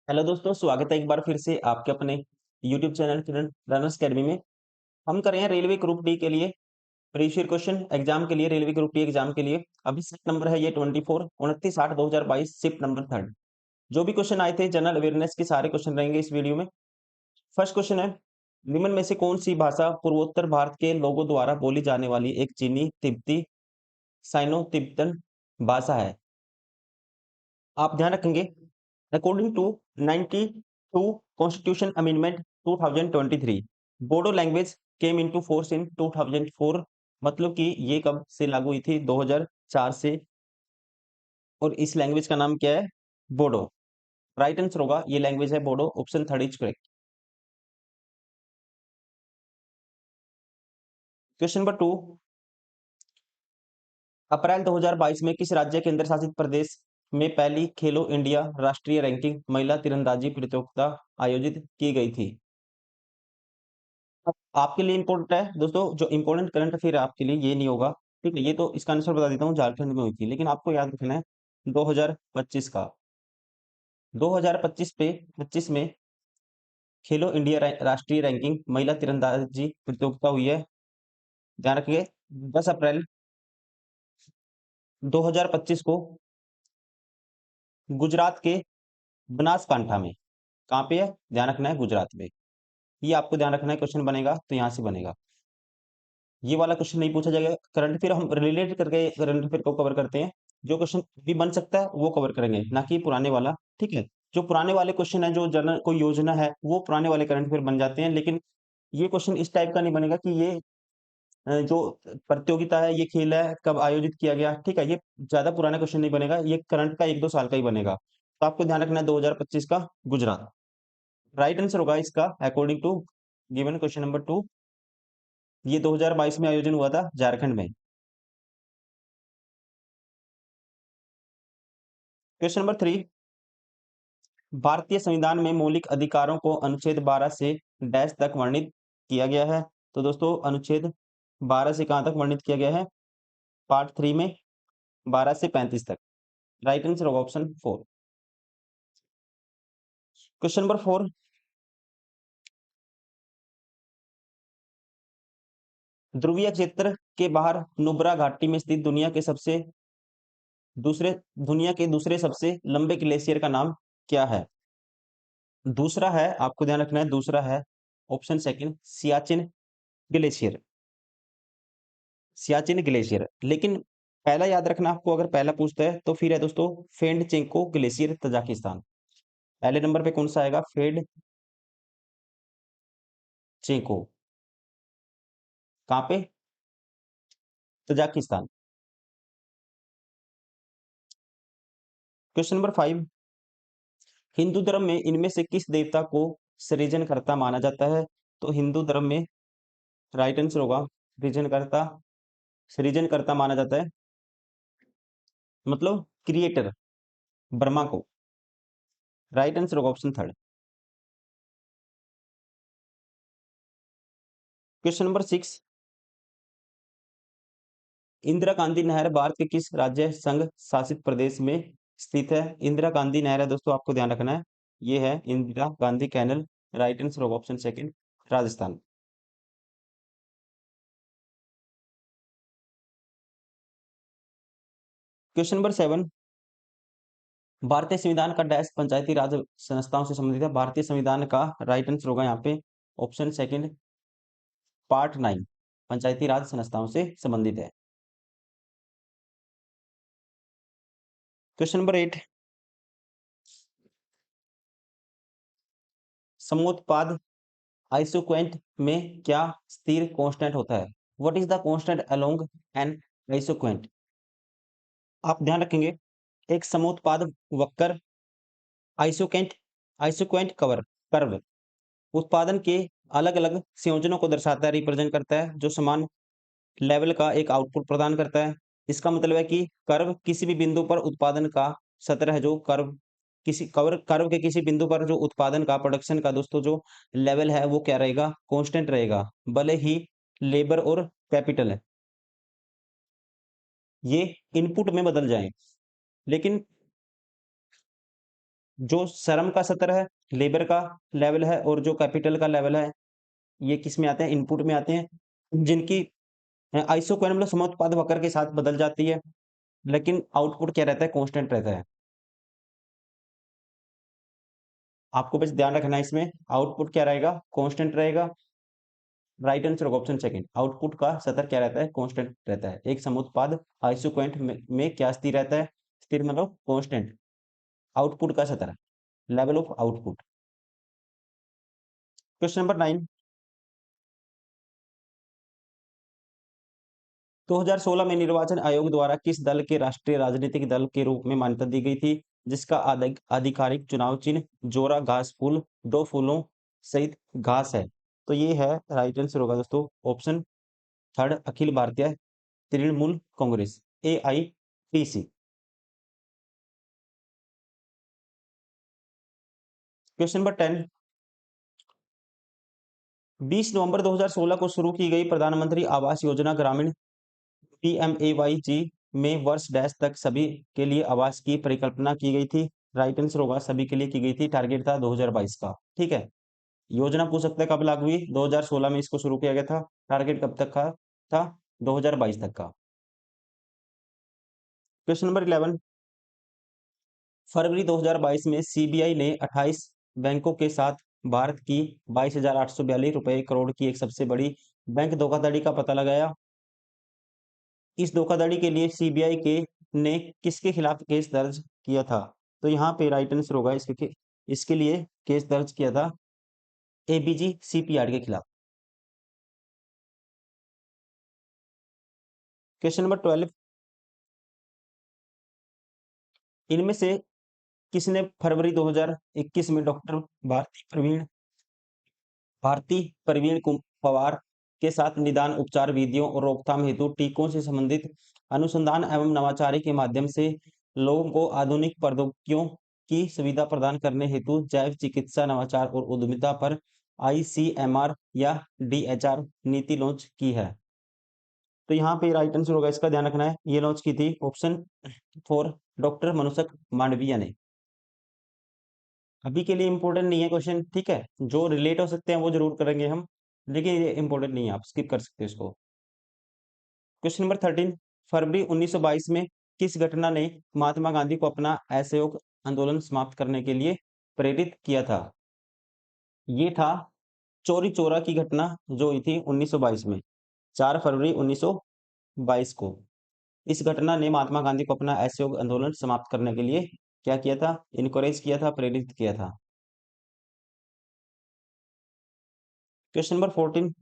Hello दोस्तों, स्वागत है एक बार फिर से आपके अपने यूट्यूब चैनल किरण रनर्स अकेडमी में। हम कर रहे हैं रेलवे ग्रुप डी के लिए प्रीवियस ईयर क्वेश्चन एग्जाम के लिए, रेलवे ग्रुप डी एग्जाम के लिए। अभी शिफ्ट नंबर है ये 24 29/8/2022 शिफ्ट नंबर 3rd। जो भी क्वेश्चन आए थे जनरल अवेयरनेस के सारे क्वेश्चन रहेंगे इस वीडियो में। फर्स्ट क्वेश्चन है, निम्न में से कौन सी भाषा पूर्वोत्तर भारत के लोगों द्वारा बोली जाने वाली एक चीनी तिब्बती साइनो तिब्बतन भाषा है? आप ध्यान रखेंगे, according to 92 constitution amendment 2023 Bodo language came into force in 2004। मतलब कि ये कब से लागू हुई थी? 2004 से। और इस लैंग्वेज का नाम क्या है? बोडो। राइट आंसर होगा ये लैंग्वेज है Bodo, option 3rd is correct. Question number 2, अप्रैल 2022 में किस राज्य केंद्र शासित प्रदेश में पहली खेलो इंडिया राष्ट्रीय रैंकिंग महिला तीरंदाजी प्रतियोगिता आयोजित की गई थी? अब आपके लिए इम्पोर्टेंट है दोस्तों, जो इम्पोर्टेंट करंट अफेयर है आपके लिए, ये नहीं होगा। ठीक है, ये तो इसका आंसर बता देता हूँ, झारखंड में हुई थी, लेकिन आपको याद रखना है 2025 का। 2025 पे 25 में खेलो इंडिया राष्ट्रीय रैंकिंग महिला तीरंदाजी प्रतियोगिता हुई है। ध्यान रखिए, 10 अप्रैल 2025 को गुजरात के बनासकांठा में। कहाँ पे है? ध्यान रखना है, गुजरात में। ये आपको ध्यान रखना है, क्वेश्चन बनेगा तो यहाँ से बनेगा। ये वाला क्वेश्चन नहीं पूछा जाएगा। करंट अफेयर हम रिलेटेड करके करंट अफेयर को कवर करते हैं। जो क्वेश्चन भी बन सकता है वो कवर करेंगे, ना कि पुराने वाला। ठीक है, जो पुराने वाले क्वेश्चन है, जो जनरल कोई योजना है, वो पुराने वाले करंट अफेयर बन जाते हैं। लेकिन ये क्वेश्चन इस टाइप का नहीं बनेगा कि ये जो प्रतियोगिता है, ये खेल है, कब आयोजित किया गया। ठीक है, ये ज्यादा पुराना क्वेश्चन नहीं बनेगा, ये करंट का 1-2 साल का ही बनेगा। तो आपको ध्यान रखना है 2025 का गुजरात। राइट आंसर होगा इसका according to given question number 2। ये 2022 में आयोजन हुआ था झारखंड में। क्वेश्चन नंबर 3, भारतीय संविधान में मौलिक अधिकारों को अनुच्छेद 12 से डैश तक वर्णित किया गया है। तो दोस्तों अनुच्छेद 12 से कहां तक वर्णित किया गया है? पार्ट 3 में 12 से 35 तक। राइट आंसर होगा ऑप्शन 4। क्वेश्चन नंबर 4, ध्रुवीय क्षेत्र के बाहर नुब्रा घाटी में स्थित दुनिया के दूसरे सबसे लंबे ग्लेशियर का नाम क्या है? दूसरा है, आपको ध्यान रखना है, दूसरा है option second Siachen glacier. Siachen glacier. लेकिन पहला याद रखना आपको, अगर पहला पूछता है तो फिर है दोस्तों फेंडचेंको ग्लेशियर तजाकिस्तान। पहले नंबर पे कौन सा आएगा? फेंडचेंको। कहाँ पे? तजाकिस्तान। क्वेश्चन नंबर 5, हिंदू धर्म में इनमें से किस देवता को सृजनकर्ता माना जाता है? तो हिंदू धर्म में राइट आंसर होगा सृजनकर्ता। सृजनकर्ता माना जाता है, मतलब क्रिएटर, ब्रह्मा को। राइट आंसर होगा option 3rd। Question number 6, Indira Gandhi नहर भारत के किस राज्य संघ शासित प्रदेश में स्थित है? इंदिरा गांधी नहर है दोस्तों, आपको ध्यान रखना है, ये है Indira Gandhi canal. Right answer होगा option second Rajasthan. Question number 7, भारतीय संविधान का डैश पंचायती राज संस्थाओं से संबंधित है। भारतीय संविधान का राइट आंसर होगा यहाँ पे ऑप्शन सेकंड पार्ट 9 पंचायती राज संस्थाओं से संबंधित है। क्वेश्चन नंबर 8, समोत्पाद आइसोक्वेंट में क्या स्थिर कांस्टेंट होता है? What is the constant along an isoquant? आप ध्यान रखेंगे, एक समोत्पाद वक्र आइसोकेंट आइसोक्वेंट कवर कर्व उत्पादन के अलग अलग संयोजनों को दर्शाता है, रिप्रेजेंट करता है, जो समान लेवल का एक आउटपुट प्रदान करता है। इसका मतलब है कि कर्व किसी भी बिंदु पर उत्पादन का सतह है, जो कर्व किसी कर्व कर्व के किसी बिंदु पर जो उत्पादन का प्रोडक्शन का दोस्तों जो लेवल है वो क्या रहेगा? कांस्टेंट रहेगा, भले ही लेबर और कैपिटल है ये इनपुट में बदल जाएं। लेकिन जो श्रम का स्तर है, लेबर का लेवल है और जो कैपिटल का लेवल है, ये किस में आते हैं? इनपुट में आते हैं, जिनकी आइसोक्रोनस मतलब समोत्पाद वक्र के साथ बदल जाती है, लेकिन आउटपुट क्या रहता है? कांस्टेंट रहता है। आपको बस ध्यान रखना है इसमें, आउटपुट क्या रहेगा? कांस्टेंट रहेगा। राइट आंसर होगा ऑप्शन सेकंड। आउटपुट का स्तर क्या रहता है? कांस्टेंट रहता है। एक समोत्पाद आइसोक्रोनस में क्या स्थिर रहता है? स्थिर मतलब कांस्टेंट। आउटपुट का स्तर, level of output. Question number 9, 2016 में निर्वाचन आयोग द्वारा किस दल के राष्ट्रीय राजनीतिक दल के रूप में मान्यता दी गई थी, जिसका आधिकारिक चुनाव चिन्ह जोरा घास फूल दो फूलों सहित घास है? तो ये है राइट आंसर होगा दोस्तों option third, Akhil Bharatiya Trinamool Congress, AITC। Question number 10, 20 नवंबर 2016 को शुरू की गई प्रधानमंत्री आवास योजना ग्रामीण PMAYG में वर्ष डैश तक सभी के लिए आवास की परिकल्पना की गई थी? राइट आंसर होगा सभी के लिए की गई थी। टारगेट था 2022 का। ठीक है, योजना पूछ सकता है कब लागू हुई? 2016 में इसको शुरू किया गया था। टारगेट कब तक का था? 2022 तक का। क्वेश्चन नंबर 11, फरवरी 2022 में CBI ने 28 बैंकों के साथ भारत की 22,842 रुपए करोड़ की एक सबसे बड़ी बैंक धोखाधड़ी का पता लगाया। इस धोखाधड़ी के लिए CBI के ने किसके खिलाफ केस दर्ज किया था? तो यहाँ पे राइट आंसर होगा इसके लिए केस दर्ज किया था ABG CPR के खिलाफ। क्वेश्चन नंबर 12, इनमें से किसने फरवरी 2021 में डॉक्टर भारती प्रवीण पवार के साथ निदान उपचार विधियों और रोकथाम हेतु टीकों से संबंधित अनुसंधान एवं नवाचारी के माध्यम से लोगों को आधुनिक प्रौद्योगिकियों की सुविधा प्रदान करने हेतु जैव चिकित्सा नवाचार और उद्यमिता पर ICMR या DHR नीति लॉन्च की है? तो यहाँ पे राइट आंसर होगा, इसका ध्यान रखना है, ये लॉन्च की थी ऑप्शन 4 डॉक्टर मनसुख मांडविया ने। अभी के लिए इंपॉर्टेंट नहीं है क्वेश्चन, ठीक है, जो रिलेट हो सकते हैं वो जरूर करेंगे हम, लेकिन ये इंपॉर्टेंट नहीं है, आप स्किप कर सकते हो इसको। क्वेश्चन नंबर 13, फरवरी 1922 में किस घटना ने महात्मा गांधी को अपना असहयोग आंदोलन समाप्त करने के लिए प्रेरित किया था? ये था चौरी चौरा की घटना जो हुई थी 1922 में, 4 फरवरी 1922 को। इस घटना ने महात्मा गांधी को अपना असहयोग आंदोलन समाप्त करने के लिए क्या किया था? इनकरेज किया था, प्रेरित किया था। क्वेश्चन नंबर 14,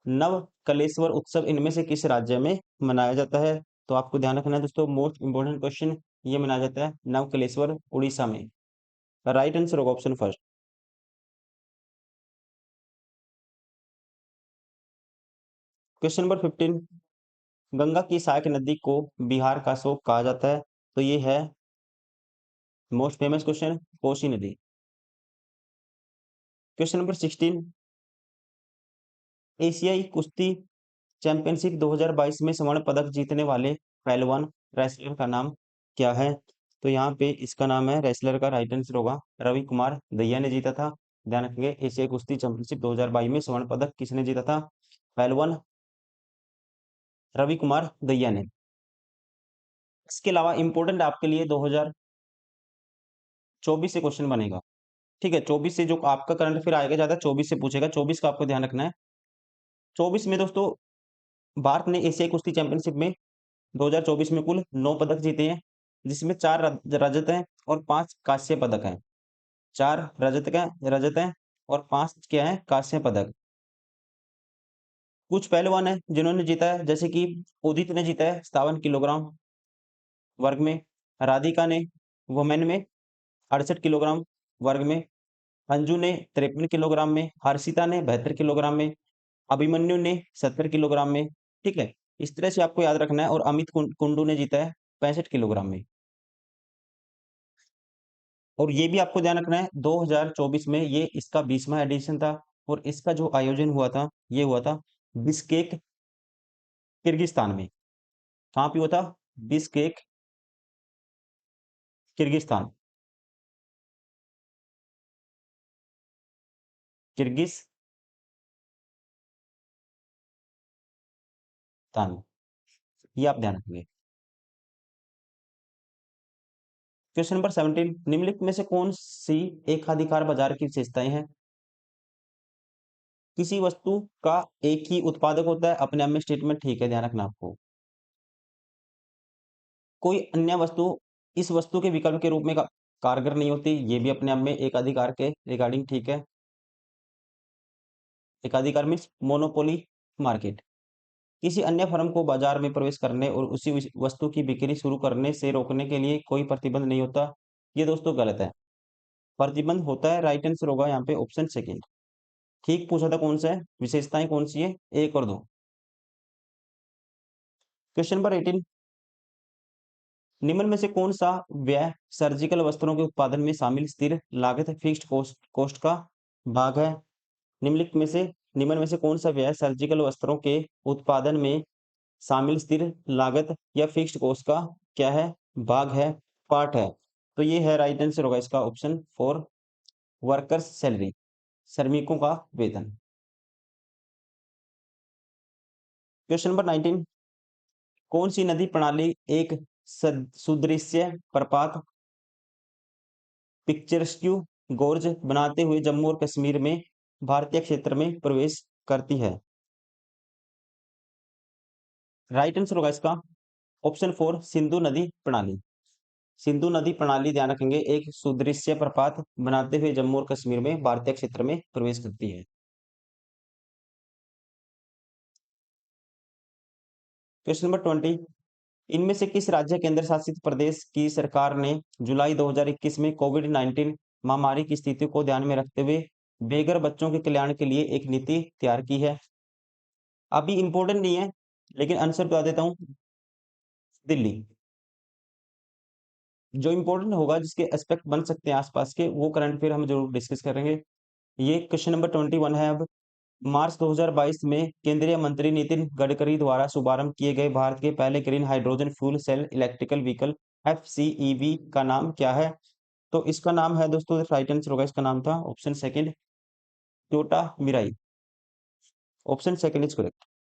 नव कलेश्वर उत्सव इनमें से किस राज्य में मनाया जाता है? तो आपको ध्यान रखना है दोस्तों, मोस्ट इंपोर्टेंट क्वेश्चन, ये मनाया जाता है नव कलेश्वर उड़ीसा में। राइट आंसर होगा option first. Question number 15, Ganga की सहायक नदी को बिहार का शोक कहा जाता है? तो ये है मोस्ट फेमस क्वेश्चन, कोसी नदी। क्वेश्चन नंबर 16, एशियाई कुश्ती चैंपियनशिप 2022 में स्वर्ण पदक जीतने वाले पहलवान रेसलर का नाम क्या है? तो यहाँ पे इसका नाम है, रेसलर का राइट आंसर होगा रवि कुमार दहिया ने जीता था। ध्यान रखेंगे, एशियाई कुश्ती चैंपियनशिप 2022 में स्वर्ण पदक किसने जीता था? पहलवान रवि कुमार दहिया ने। इसके अलावा इंपॉर्टेंट आपके लिए 2024 से क्वेश्चन बनेगा, ठीक है, 24 से जो आपका करंट फिर आएगा ज्यादा, 24 से पूछेगा, 24 का आपको ध्यान रखना है। 24 में दोस्तों भारत ने एशियाई कुश्ती चैंपियनशिप में 2024 में कुल 9 पदक जीते हैं, जिसमें 4 रजत हैं और 5 कांस्य पदक हैं। 4 रजत हैं और 5 क्या है? कांस्य पदक। कुछ पहलवान हैं जिन्होंने जीता है, जैसे कि उदित ने जीता है 57 किलोग्राम वर्ग में, राधिका ने वुमेन में 68 किलोग्राम वर्ग में, अंजू ने 53 किलोग्राम में, हर्षिता ने 72 किलोग्राम में, अभिमन्यु ने 70 किलोग्राम में। ठीक है, इस तरह से आपको याद रखना है। और अमित कुंडू ने जीता है 65 किलोग्राम में। और ये भी आपको ध्यान रखना है 2024 में ये इसका 20वां एडिशन था और इसका जो आयोजन हुआ था ये हुआ था बिश्केक, किर्गिस्तान में। कहाँ पे हुआ था? Bishkek Kyrgyzstan. किर्गिस्तान। ये आप ध्यान रखिए। क्वेश्चन नंबर 17, निम्नलिखित में से कौन सी एकाधिकार बाजार की विशेषताएं हैं? किसी वस्तु का एक ही उत्पादक होता है, अपने आप में स्टेटमेंट ठीक है, ध्यान रखना आपको। कोई अन्य वस्तु इस वस्तु के विकल्प के रूप में कारगर नहीं होती, ये भी अपने आप में एकाधिकार के रिगार्डिंग ठीक है। एकाधिकार मीन्स मोनोपोली मार्केट। किसी अन्य फर्म को बाजार में प्रवेश करने और उसी वस्तु की बिक्री शुरू करने से रोकने के लिए कोई प्रतिबंध नहीं होता। ये दोस्तों गलत है। प्रतिबंध होता है, राइट आंसर होगा यहाँ पे ऑप्शन सेकंड। ठीक पूछा था कौन सा है, विशेषताएं कौन सी है, एक और दो। क्वेश्चन नंबर 18, निम्न में से कौन सा व्यय सर्जिकल वस्त्रों के उत्पादन में शामिल स्थिर लागत फिक्स्ड कॉस्ट का भाग है? निम्नलिखित में से निम्न में से कौन सा व्यय सर्जिकल वस्त्रों के उत्पादन में शामिल स्थिर लागत या फिक्स्ड कॉस्ट का क्या है, भाग है, पार्ट है? तो ये है राइट आंसर होगा इसका ऑप्शन 4, वर्कर्स सैलरी, श्रमिकों का वेतन। क्वेश्चन नंबर 19, कौन सी नदी प्रणाली एक सुदृश्य प्रपात पिक्चरस्क्यू गोर्ज बनाते हुए जम्मू और कश्मीर में भारतीय क्षेत्र में प्रवेश करती है? राइट आंसर होगा इसका ऑप्शन 4, सिंधु नदी प्रणाली। सिंधु नदी प्रणाली ध्यान रखेंगे एक सुदृश्य प्रपात बनाते हुए जम्मू और कश्मीर में भारतीय क्षेत्र में प्रवेश करती है। क्वेश्चन नंबर 20, इनमें से किस राज्य केंद्र शासित प्रदेश की सरकार ने जुलाई 2021 में कोविड-19 महामारी की स्थिति को ध्यान में रखते हुए बेघर बच्चों के कल्याण के लिए एक नीति तैयार की है? अभी इंपॉर्टेंट नहीं है, लेकिन आंसर बता देता हूँ, दिल्ली। जो इंपॉर्टेंट होगा, जिसके एस्पेक्ट बन सकते हैं आसपास के, वो करंट अफेयर हम जरूर डिस्कस करेंगे। ये क्वेश्चन नंबर 21 है अब। मार्च 2022 में केंद्रीय मंत्री नितिन गडकरी द्वारा शुभारंभ किए गए भारत के पहले green hydrogen fuel cell electrical vehicle FCEV का नाम क्या है? तो इसका नाम है दोस्तों, राइट आंसर होगा इसका नाम था option second, Toyota Mirai. Option second is correct.